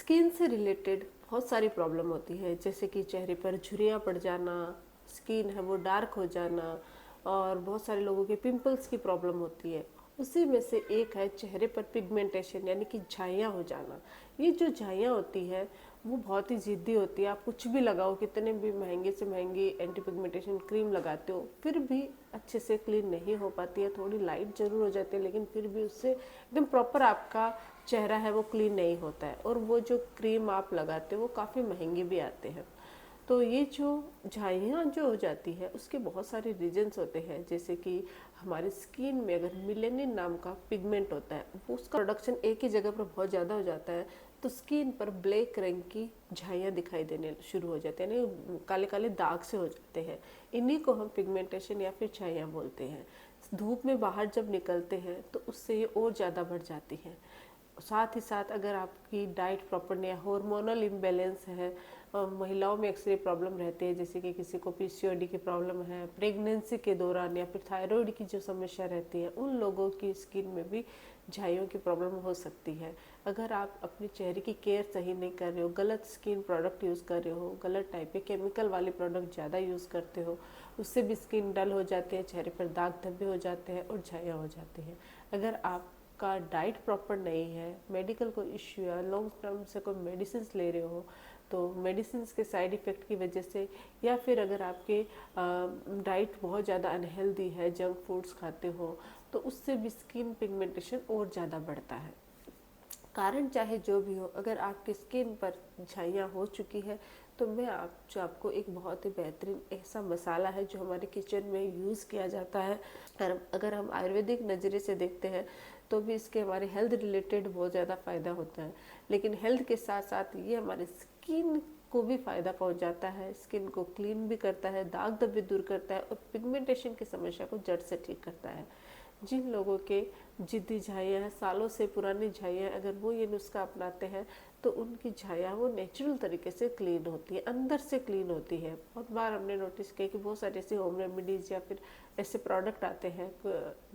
Skin से related बहुत सारी प्रॉब्लम होती है, जैसे कि चेहरे पर झुर्रियाँ पड़ जाना, स्किन है वो डार्क हो जाना, और बहुत सारे लोगों के पिंपल्स की प्रॉब्लम होती है। उसी में से एक है चेहरे पर पिगमेंटेशन यानी कि झाइयाँ हो जाना। ये जो झाइयाँ होती है वो बहुत ही ज़िद्दी होती है। आप कुछ भी लगाओ, कितने भी महंगे से महंगी एंटी पिगमेंटेशन क्रीम लगाते हो, फिर भी अच्छे से क्लीन नहीं हो पाती है। थोड़ी लाइट जरूर हो जाती है, लेकिन फिर भी उससे एकदम प्रॉपर आपका चेहरा है वो क्लीन नहीं होता है। और वो जो क्रीम आप लगाते हो वो काफ़ी महंगे भी आते हैं। तो ये जो झाइयाँ जो हो जाती है उसके बहुत सारे रीजन्स होते हैं, जैसे कि हमारी स्किन में अगर मिलेनिन नाम का पिगमेंट होता है वो उसका प्रोडक्शन एक ही जगह पर बहुत ज़्यादा हो जाता है, तो स्किन पर ब्लैक रंग की झाइयाँ दिखाई देने शुरू हो जाते हैं, यानी काले काले दाग से हो जाते हैं। इन्हीं को हम पिगमेंटेशन या फिर झाइयाँ बोलते हैं। धूप में बाहर जब निकलते हैं तो उससे ये और ज़्यादा बढ़ जाती है। साथ ही साथ अगर आपकी डाइट प्रॉपर नहीं है, हार्मोनल इम्बैलेंस है, महिलाओं में अक्सर प्रॉब्लम रहती है, जैसे कि किसी को पीसीओडी की प्रॉब्लम है प्रेगनेंसी के दौरान, या फिर थायराइड की जो समस्या रहती है, उन लोगों की स्किन में भी झाइयों की प्रॉब्लम हो सकती है। अगर आप अपने चेहरे की केयर सही नहीं कर रहे हो, गलत स्किन प्रोडक्ट यूज़ कर रहे हो, गलत टाइप के केमिकल वाले प्रोडक्ट ज़्यादा यूज़ करते हो, उससे भी स्किन डल हो जाती है, चेहरे पर दाग धब्बे हो जाते हैं और झाइयाँ हो जाती हैं। अगर आप का डाइट प्रॉपर नहीं है, मेडिकल कोई इश्यू है, लॉन्ग टर्म से कोई मेडिसिन ले रहे हो, तो मेडिसिन के साइड इफ़ेक्ट की वजह से, या फिर अगर आपके डाइट बहुत ज़्यादा अनहेल्दी है, जंक फूड्स खाते हो, तो उससे भी स्किन पिगमेंटेशन और ज़्यादा बढ़ता है। कारण चाहे जो भी हो, अगर आपकी स्किन पर झाइयाँ हो चुकी है तो मैं आपको एक बहुत ही बेहतरीन ऐसा मसाला है जो हमारे किचन में यूज़ किया जाता है। अगर हम आयुर्वेदिक नज़रिए से देखते हैं तो भी इसके हमारे हेल्थ रिलेटेड बहुत ज़्यादा फ़ायदा होता है, लेकिन हेल्थ के साथ साथ ये हमारे स्किन को भी फ़ायदा पहुंचाता है। स्किन को क्लीन भी करता है, दाग धब्बे दूर करता है और पिगमेंटेशन की समस्या को जड़ से ठीक करता है। जिन लोगों के जिद्दी झाइयाँ हैं, सालों से पुरानी झाइयाँ, अगर वो ये नुस्खा अपनाते हैं तो उनकी झाइयाँ वो नेचुरल तरीके से क्लीन होती है, अंदर से क्लीन होती है। बहुत बार हमने नोटिस किया कि बहुत सारे ऐसे होम रेमेडीज़ या फिर ऐसे प्रोडक्ट आते हैं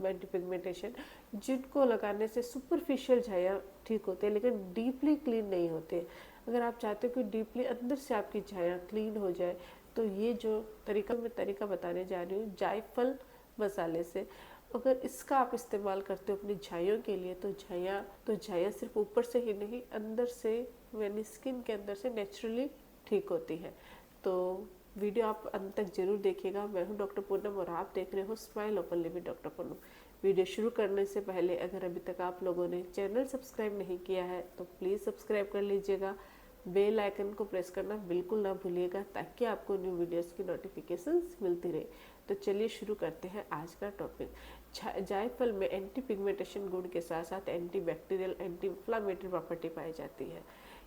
एंटी पिगमेंटेशन, जिनको लगाने से सुपरफिशियल झाइयाँ ठीक होते हैं, लेकिन डीपली क्लीन नहीं होते। अगर आप चाहते हो कि डीपली अंदर से आपकी झाइयाँ क्लीन हो जाए, तो ये जो मैं तरीका बताने जा रही हूँ जायफल मसाले से, अगर इसका आप इस्तेमाल करते हो अपनी झाइयों के लिए, तो झाइयाँ सिर्फ ऊपर से ही नहीं, अंदर से यानी स्किन के अंदर से नेचुरली ठीक होती है। तो वीडियो आप अंत तक जरूर देखिएगा। मैं हूँ डॉक्टर पूनम और आप देख रहे हो smile openly with doctor Poonam. Video शुरू करने से पहले अगर अभी तक आप लोगों ने चैनल सब्सक्राइब नहीं किया है तो प्लीज़ सब्सक्राइब कर लीजिएगा। बेल आइकन को प्रेस करना बिल्कुल ना भूलिएगा, ताकि आपको न्यू वीडियोस की नोटिफिकेशंस मिलती रहे। तो चलिए शुरू करते हैं आज का टॉपिक। जायफल में एंटी पिगमेंटेशन गुण के साथ साथ anti bacterial, anti inflammatory property पाई जाती है।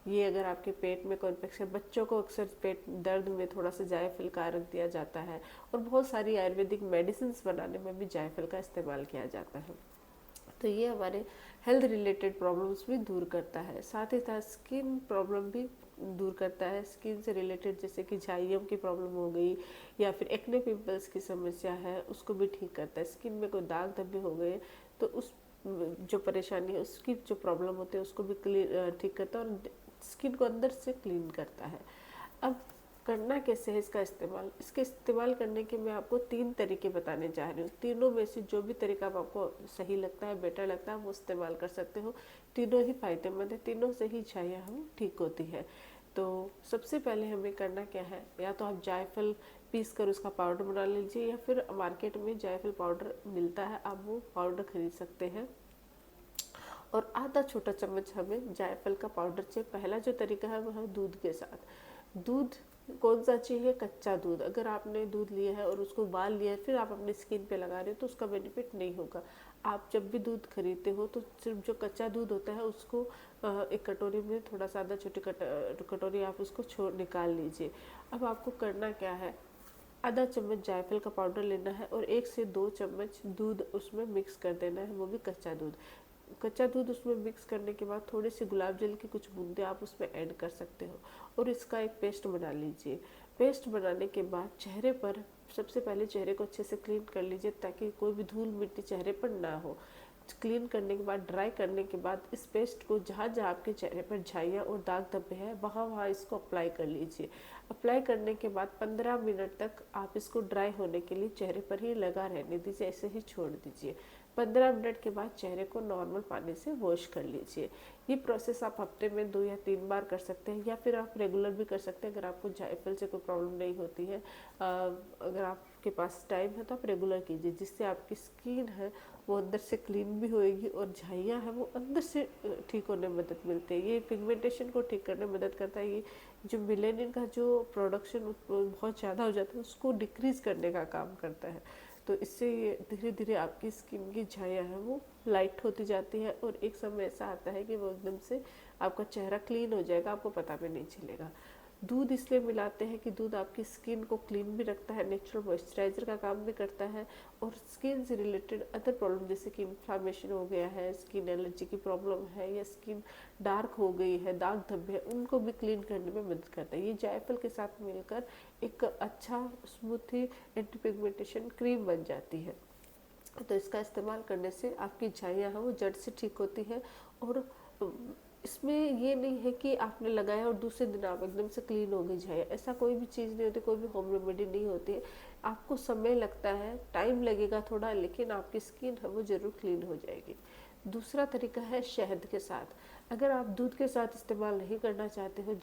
ये अगर आपके पेट में कोई इन्फेक्शन, बच्चों को अक्सर पेट दर्द में थोड़ा सा जायफल का रख दिया जाता है, और बहुत सारी आयुर्वेदिक मेडिसिन बनाने में भी जायफल का इस्तेमाल किया जाता है। तो ये हमारे हेल्थ रिलेटेड प्रॉब्लम्स भी दूर करता है, साथ ही साथ स्किन प्रॉब्लम भी दूर करता है। स्किन से रिलेटेड जैसे कि झाइयों की प्रॉब्लम हो गई, या फिर एक्ने पिंपल्स की समस्या है, उसको भी ठीक करता है। स्किन में कोई दाग धब्बे हो गए तो उस जो परेशानी है, उसकी जो प्रॉब्लम होती है उसको भी ठीक करता है, और स्किन को अंदर से क्लीन करता है। अब करना कैसे है इसका इस्तेमाल? इसके इस्तेमाल करने के मैं आपको 3 तरीके बताने जा रही हूँ। तीनों में से जो भी तरीका आपको सही लगता है, बेटर लगता है, वो इस्तेमाल कर सकते हो। तीनों ही फायदेमंद है, तीनों से ही झाइयाँ हम ठीक होती है। तो सबसे पहले हमें करना क्या है, या तो आप जायफल पीस कर उसका पाउडर बना लीजिए, या फिर मार्केट में जायफल पाउडर मिलता है, आप वो पाउडर खरीद सकते हैं। और आधा छोटा चम्मच हमें जायफल का पाउडर चाहिए। पहला जो तरीका है वह है दूध के साथ। दूध कौन सा चाहिए? कच्चा दूध। अगर आपने दूध लिया है और उसको उबाल लिया है फिर आप अपनी स्किन पे लगा रहे हो तो उसका बेनिफिट नहीं होगा। आप जब भी दूध खरीदते हो तो सिर्फ जो कच्चा दूध होता है उसको एक कटोरी में, थोड़ा सा आधा छोटी कटोरी आप उसको निकाल लीजिए। अब आपको करना क्या है, आधा चम्मच जायफल का पाउडर लेना है और 1 से 2 चम्मच दूध उसमें मिक्स कर देना है, वो भी कच्चा दूध। कच्चा दूध उसमें मिक्स करने के बाद थोड़ी सी गुलाब जल की कुछ बूंदे आप उसमें ऐड कर सकते हो, और इसका एक पेस्ट बना लीजिए। पेस्ट बनाने के बाद चेहरे पर सबसे पहले चेहरे को अच्छे से क्लीन कर लीजिए, ताकि कोई भी धूल मिट्टी चेहरे पर ना हो। क्लीन करने के बाद, ड्राई करने के बाद इस पेस्ट को जहाँ जहाँ आपके चेहरे पर झाइयाँ और दाग धब्बे हैं वहाँ वहाँ इसको अप्लाई कर लीजिए। अप्लाई करने के बाद 15 मिनट तक आप इसको ड्राई होने के लिए चेहरे पर ही लगा रहने दीजिए, ऐसे ही छोड़ दीजिए। 15 मिनट के बाद चेहरे को नॉर्मल पानी से वॉश कर लीजिए। ये प्रोसेस आप हफ्ते में 2 या 3 बार कर सकते हैं, या फिर आप रेगुलर भी कर सकते हैं अगर आपको जायफल से कोई प्रॉब्लम नहीं होती है। अगर आपके पास टाइम है तो आप रेगुलर कीजिए, जिससे आपकी स्किन है वो अंदर से क्लीन भी होएगी और झाइयाँ हैं वो अंदर से ठीक होने में मदद मिलती है। ये पिगमेंटेशन को ठीक करने में मदद करता है। ये जो मेलानिन का जो प्रोडक्शन बहुत ज़्यादा हो जाता है उसको डिक्रीज करने का काम करता है। तो इससे ये धीरे धीरे आपकी स्किन की झाइयाँ हैं वो लाइट होती जाती है और एक समय ऐसा आता है कि वो एकदम से आपका चेहरा क्लीन हो जाएगा, आपको पता भी नहीं चलेगा। दूध इसलिए मिलाते हैं कि दूध आपकी स्किन को क्लीन भी रखता है, नेचुरल मॉइस्चराइजर का काम भी करता है, और स्किन से रिलेटेड अदर प्रॉब्लम जैसे कि इन्फ्लामेशन हो गया है, स्किन एलर्जी की प्रॉब्लम है, या स्किन डार्क हो गई है, दाग धब्बे हैं, उनको भी क्लीन करने में मदद करता है। ये जायफल के साथ मिलकर एक अच्छा स्मूथी एंटी पिगमेंटेशन क्रीम बन जाती है। तो इसका इस्तेमाल करने से आपकी झाइयाँ हैं वो जड़ से ठीक होती है। और इसमें ये नहीं है कि आपने लगाया और दूसरे दिन आप एकदम से क्लीन हो गई झाइयाँ, ऐसा कोई भी चीज़ नहीं होती, कोई भी होम रेमेडी नहीं होती है। आपको समय लगता है, टाइम लगेगा थोड़ा, लेकिन आपकी स्किन है वो ज़रूर क्लीन हो जाएगी। दूसरा तरीका है शहद के साथ। अगर आप दूध के साथ इस्तेमाल नहीं करना चाहते हो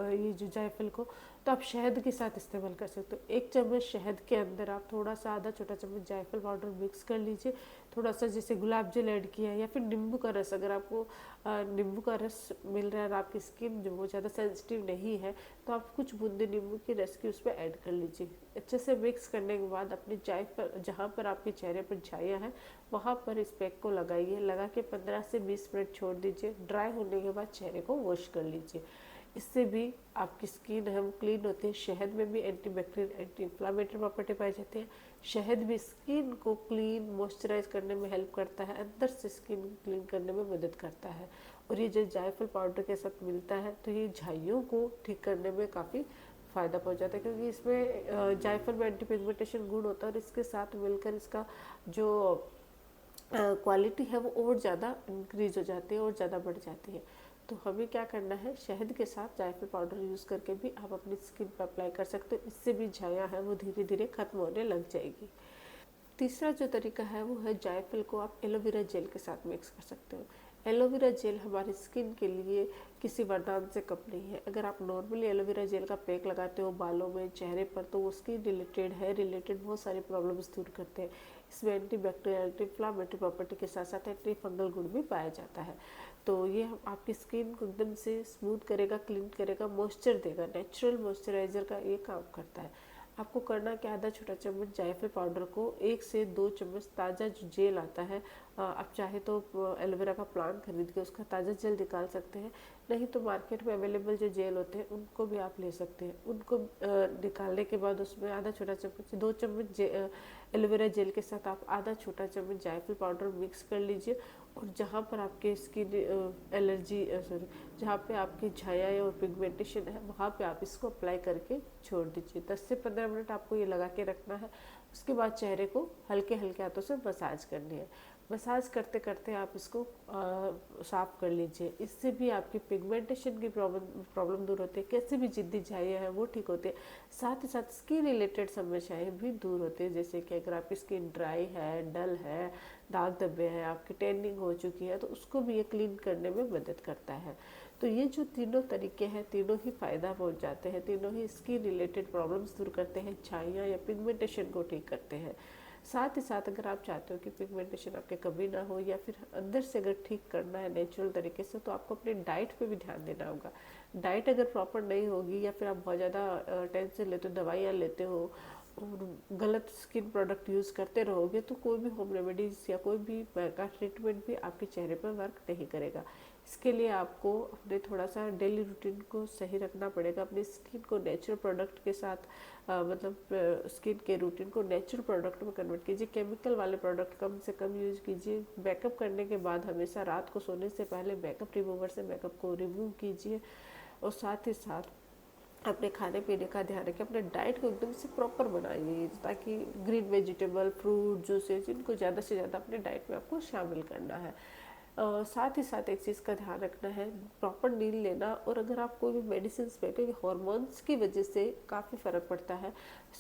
ये जो जायफल को, तो आप शहद के साथ इस्तेमाल कर सकते हो। 1 चम्मच शहद के अंदर आप थोड़ा सा आधा छोटा चम्मच जायफल पाउडर मिक्स कर लीजिए, थोड़ा सा जैसे गुलाब जल ऐड किया है, या फिर नींबू का रस, अगर आपको नींबू का रस मिल रहा है और आपकी स्किन जो वो ज़्यादा सेंसिटिव नहीं है तो आप कुछ बूंदे नींबू के रस की उसमें ऐड कर लीजिए। अच्छे से मिक्स करने के बाद अपने जायफल जहाँ पर आपके चेहरे पर झाइयाँ हैं वहाँ पर इस पैक को लगाइए, लगा के 15 से 20 मिनट छोड़ दीजिए। ड्राई होने के बाद चेहरे को वॉश कर लीजिए। इससे भी आपकी स्किन है वो क्लीन होती है। शहद में भी anti bacterial, anti inflammatory property पाई जाती है। शहद भी स्किन को क्लीन मॉइस्चराइज करने में हेल्प करता है, अंदर से स्किन क्लीन करने में मदद करता है। और ये जो जायफल पाउडर के साथ मिलता है तो ये झाइयों को ठीक करने में काफ़ी फ़ायदा पहुंच जाता है, क्योंकि इसमें जायफल में एंटी पिगमेंटेशन गुण होता है, और इसके साथ मिलकर इसका जो क्वालिटी है वो और ज़्यादा इंक्रीज हो जाती है और ज़्यादा बढ़ जाती है। तो हमें क्या करना है, शहद के साथ जायफल पाउडर यूज़ करके भी आप अपनी स्किन पर अप्लाई कर सकते हो। इससे भी झाइयाँ हैं वो धीरे धीरे खत्म होने लग जाएगी। तीसरा जो तरीका है वो है जायफल को आप एलोवेरा जेल के साथ मिक्स कर सकते हो। एलोवेरा जेल हमारी स्किन के लिए किसी वरदान से कम नहीं है। अगर आप नॉर्मली एलोवेरा जेल का पैक लगाते हो बालों में, चेहरे पर, तो वो स्किन रिलेटेड, हेयर रिलेटेड बहुत सारी प्रॉब्लम्स दूर करते हैं। इसमें anti bacterial, anti inflammatory property के साथ साथ एंटी फंगल गुण भी पाया जाता है। तो ये आपकी स्किन को एकदम से स्मूथ करेगा, क्लीन करेगा, मॉइस्चर देगा, नेचुरल मॉइस्चराइजर का ये काम करता है। आपको करना क्या, आधा छोटा चम्मच जायफल पाउडर को 1 से 2 चम्मच ताज़ा जो जेल आता है, आप चाहे तो एलोवेरा का प्लांट खरीद के उसका ताज़ा जेल निकाल सकते हैं, नहीं तो मार्केट में अवेलेबल जो जेल होते हैं उनको भी आप ले सकते हैं। उनको निकालने के बाद उसमें आधा छोटा चम्मच, 2 चम्मच एलोवेरा जेल के साथ आप आधा छोटा चम्मच जायफल पाउडर मिक्स कर लीजिए, और जहाँ पर आपके स्किन एलर्जी जहाँ पे आपकी झाइयाँ और पिगमेंटेशन है वहाँ पे आप इसको अप्लाई करके छोड़ दीजिए। 10 से 15 मिनट आपको ये लगा के रखना है। उसके बाद चेहरे को हल्के हल्के हाथों से मसाज करनी है। मसाज करते करते आप इसको साफ कर लीजिए। इससे भी आपकी पिगमेंटेशन की प्रॉब्लम दूर होती है, कैसे भी जिद्दी झाइयाँ हैं वो ठीक होती है। साथ ही साथ स्किन रिलेटेड समस्याएं भी दूर होती है, जैसे कि अगर आपकी स्किन ड्राई है, डल है, दाग धब्बे हैं, आपकी टैनिंग हो चुकी है, तो उसको भी ये क्लीन करने में मदद करता है। तो ये जो तीनों तरीके हैं तीनों ही फ़ायदा पहुंच जाते हैं, तीनों ही स्किन रिलेटेड प्रॉब्लम्स दूर करते हैं, झाइयाँ या पिगमेंटेशन को ठीक करते हैं। साथ ही साथ अगर आप चाहते हो कि पिगमेंटेशन आपके कभी ना हो, या फिर अंदर से अगर ठीक करना है नेचुरल तरीके से, तो आपको अपने डाइट पे भी ध्यान देना होगा। डाइट अगर प्रॉपर नहीं होगी, या फिर आप बहुत ज़्यादा टेंशन लेते हो, दवाइयाँ लेते हो और गलत स्किन प्रोडक्ट यूज़ करते रहोगे, तो कोई भी होम रेमेडीज़ या कोई भी का ट्रीटमेंट भी आपके चेहरे पर वर्क नहीं करेगा। इसके लिए आपको अपने थोड़ा सा डेली रूटीन को सही रखना पड़ेगा। अपनी स्किन को नेचुरल प्रोडक्ट के साथ मतलब स्किन के रूटीन को नेचुरल प्रोडक्ट में कन्वर्ट कीजिए। केमिकल वाले प्रोडक्ट कम से कम यूज कीजिए। मेकअप करने के बाद हमेशा रात को सोने से पहले मेकअप रिमूवर से मेकअप को रिमूव कीजिए। और साथ ही साथ अपने खाने पीने का ध्यान रखें, अपने डाइट को एकदम से प्रॉपर बनाइए ताकि ग्रीन वेजिटेबल, फ्रूट, जूसेस इनको ज़्यादा से ज़्यादा अपने डाइट में आपको शामिल करना है। साथ ही साथ एक चीज़ का ध्यान रखना है, प्रॉपर नींद लेना। और अगर आप कोई भी मेडिसिन पे, क्योंकि हॉर्मोन्स की वजह से काफ़ी फ़र्क पड़ता है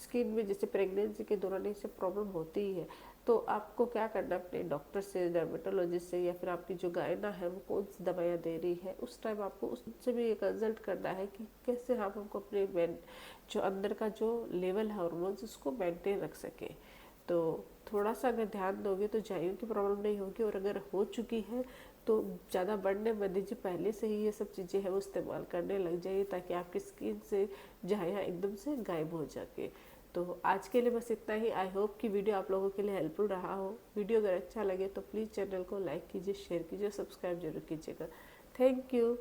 स्किन में, जैसे प्रेगनेंसी के दौरान इससे प्रॉब्लम होती ही है, तो आपको क्या करना है, अपने डॉक्टर से, डर्मेटोलॉजिस्ट से, या फिर आपकी जो गायना है वो कौन सी दवाइयाँ दे रही है, उस टाइम आपको उससे भी कंसल्ट करना है कि कैसे हम हमको अपने जो अंदर का जो लेवल है हार्मोन्स उसको मेंटेन रख सके। तो थोड़ा सा अगर ध्यान दोगे तो जाइयों की प्रॉब्लम नहीं होगी, और अगर हो चुकी है तो ज़्यादा बढ़ने मत दीजिए, पहले से ही ये सब चीज़ें हैं वो इस्तेमाल करने लग जाइए ताकि आपकी स्किन से झाइयाँ एकदम से गायब हो जाके। तो आज के लिए बस इतना ही। आई होप कि वीडियो आप लोगों के लिए हेल्पफुल रहा हो। वीडियो अगर अच्छा लगे तो प्लीज़ चैनल को लाइक कीजिए, शेयर कीजिए, सब्सक्राइब जरूर कीजिएगा। Thank you.